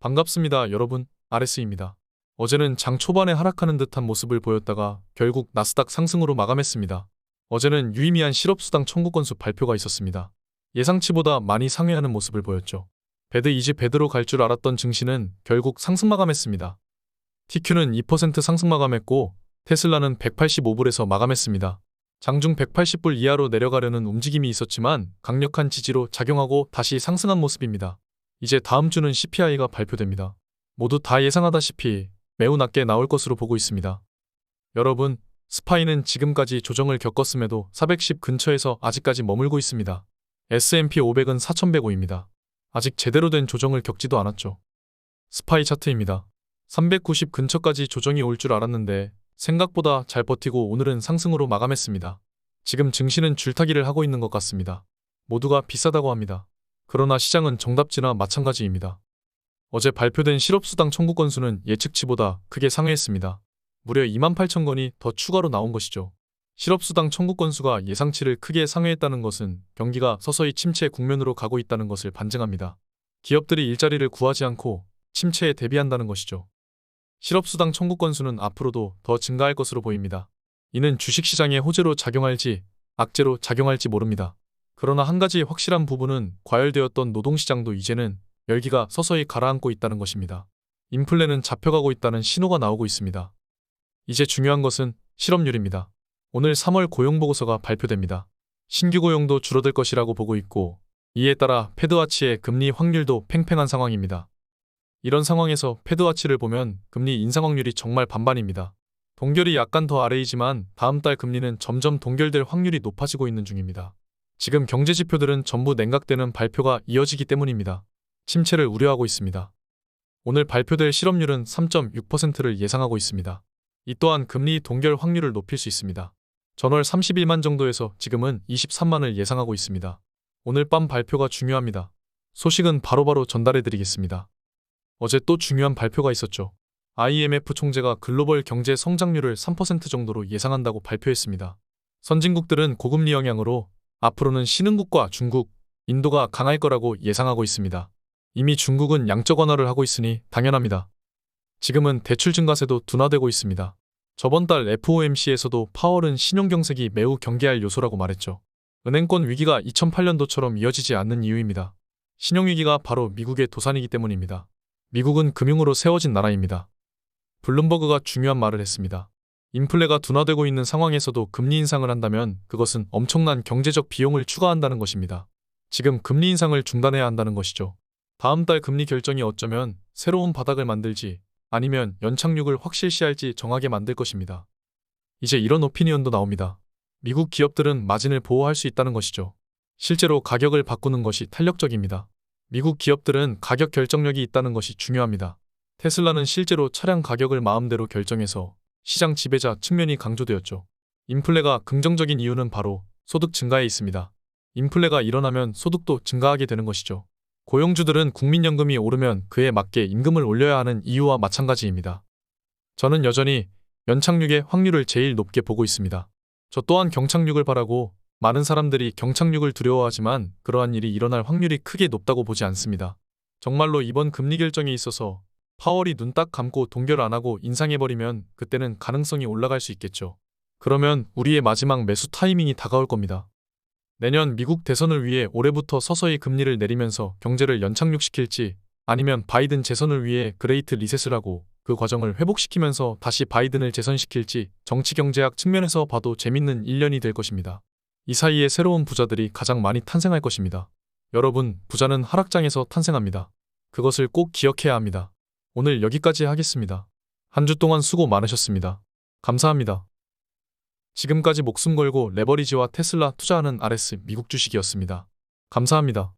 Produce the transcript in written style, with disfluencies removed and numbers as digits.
반갑습니다, 여러분. RS입니다. 어제는 장 초반에 하락하는 듯한 모습을 보였다가 결국 나스닥 상승으로 마감했습니다. 어제는 유의미한 실업수당 청구 건수 발표가 있었습니다. 예상치보다 많이 상회하는 모습을 보였죠. 배드 이즈 배드로 갈 줄 알았던 증시는 결국 상승 마감했습니다. TQ는 2% 상승 마감했고 테슬라는 185불에서 마감했습니다. 장중 180불 이하로 내려가려는 움직임이 있었지만 강력한 지지로 작용하고 다시 상승한 모습입니다. 이제 다음 주는 CPI가 발표됩니다. 모두 다 예상하다시피 매우 낮게 나올 것으로 보고 있습니다. 여러분, 스파이는 지금까지 조정을 겪었음에도 410 근처에서 아직까지 머물고 있습니다. S&P 500은 4105입니다. 아직 제대로 된 조정을 겪지도 않았죠. 스파이 차트입니다. 390 근처까지 조정이 올 줄 알았는데 생각보다 잘 버티고 오늘은 상승으로 마감했습니다. 지금 증시는 줄타기를 하고 있는 것 같습니다. 모두가 비싸다고 합니다. 그러나 시장은 정답지나 마찬가지입니다. 어제 발표된 실업수당 청구 건수는 예측치보다 크게 상회했습니다. 무려 28,000건이 더 추가로 나온 것이죠. 실업수당 청구 건수가 예상치를 크게 상회했다는 것은 경기가 서서히 침체 국면으로 가고 있다는 것을 반증합니다. 기업들이 일자리를 구하지 않고 침체에 대비한다는 것이죠. 실업수당 청구 건수는 앞으로도 더 증가할 것으로 보입니다. 이는 주식시장의 호재로 작용할지 악재로 작용할지 모릅니다. 그러나 한 가지 확실한 부분은 과열되었던 노동시장도 이제는 열기가 서서히 가라앉고 있다는 것입니다. 인플레는 잡혀가고 있다는 신호가 나오고 있습니다. 이제 중요한 것은 실업률입니다. 오늘 3월 고용보고서가 발표됩니다. 신규 고용도 줄어들 것이라고 보고 있고 이에 따라 패드와치의 금리 확률도 팽팽한 상황입니다. 이런 상황에서 패드와치를 보면 금리 인상 확률이 정말 반반입니다. 동결이 약간 더 아래이지만 다음 달 금리는 점점 동결될 확률이 높아지고 있는 중입니다. 지금 경제지표들은 전부 냉각되는 발표가 이어지기 때문입니다. 침체를 우려하고 있습니다. 오늘 발표될 실업률은 3.6%를 예상하고 있습니다. 이 또한 금리 동결 확률을 높일 수 있습니다. 전월 31만 정도에서 지금은 23만을 예상하고 있습니다. 오늘 밤 발표가 중요합니다. 소식은 바로바로 전달해드리겠습니다. 어제 또 중요한 발표가 있었죠. IMF 총재가 글로벌 경제 성장률을 3% 정도로 예상한다고 발표했습니다. 선진국들은 고금리 영향으로 앞으로는 신흥국과 중국, 인도가 강할 거라고 예상하고 있습니다. 이미 중국은 양적 완화를 하고 있으니 당연합니다. 지금은 대출 증가세도 둔화되고 있습니다. 저번 달 FOMC에서도 파월은 신용경색이 매우 경계할 요소라고 말했죠. 은행권 위기가 2008년도처럼 이어지지 않는 이유입니다. 신용위기가 바로 미국의 도산이기 때문입니다. 미국은 금융으로 세워진 나라입니다. 블룸버그가 중요한 말을 했습니다. 인플레가 둔화되고 있는 상황에서도 금리 인상을 한다면 그것은 엄청난 경제적 비용을 추가한다는 것입니다. 지금 금리 인상을 중단해야 한다는 것이죠. 다음 달 금리 결정이 어쩌면 새로운 바닥을 만들지 아니면 연착륙을 확실시할지 정하게 만들 것입니다. 이제 이런 오피니언도 나옵니다. 미국 기업들은 마진을 보호할 수 있다는 것이죠. 실제로 가격을 바꾸는 것이 탄력적입니다. 미국 기업들은 가격 결정력이 있다는 것이 중요합니다. 테슬라는 실제로 차량 가격을 마음대로 결정해서 시장 지배자 측면이 강조되었죠. 인플레가 긍정적인 이유는 바로 소득 증가에 있습니다. 인플레가 일어나면 소득도 증가하게 되는 것이죠. 고용주들은 국민연금이 오르면 그에 맞게 임금을 올려야 하는 이유와 마찬가지입니다. 저는 여전히 연착륙의 확률을 제일 높게 보고 있습니다. 저 또한 경착륙을 바라고 많은 사람들이 경착륙을 두려워하지만 그러한 일이 일어날 확률이 크게 높다고 보지 않습니다. 정말로 이번 금리 결정에 있어서 파월이 눈 딱 감고 동결 안 하고 인상해버리면 그때는 가능성이 올라갈 수 있겠죠. 그러면 우리의 마지막 매수 타이밍이 다가올 겁니다. 내년 미국 대선을 위해 올해부터 서서히 금리를 내리면서 경제를 연착륙시킬지 아니면 바이든 재선을 위해 그레이트 리셋을 하고 그 과정을 회복시키면서 다시 바이든을 재선시킬지 정치경제학 측면에서 봐도 재밌는 1년이 될 것입니다. 이 사이에 새로운 부자들이 가장 많이 탄생할 것입니다. 여러분, 부자는 하락장에서 탄생합니다. 그것을 꼭 기억해야 합니다. 오늘 여기까지 하겠습니다. 한 주 동안 수고 많으셨습니다. 감사합니다. 지금까지 목숨 걸고 레버리지와 테슬라 투자하는 RS 미국 주식이었습니다. 감사합니다.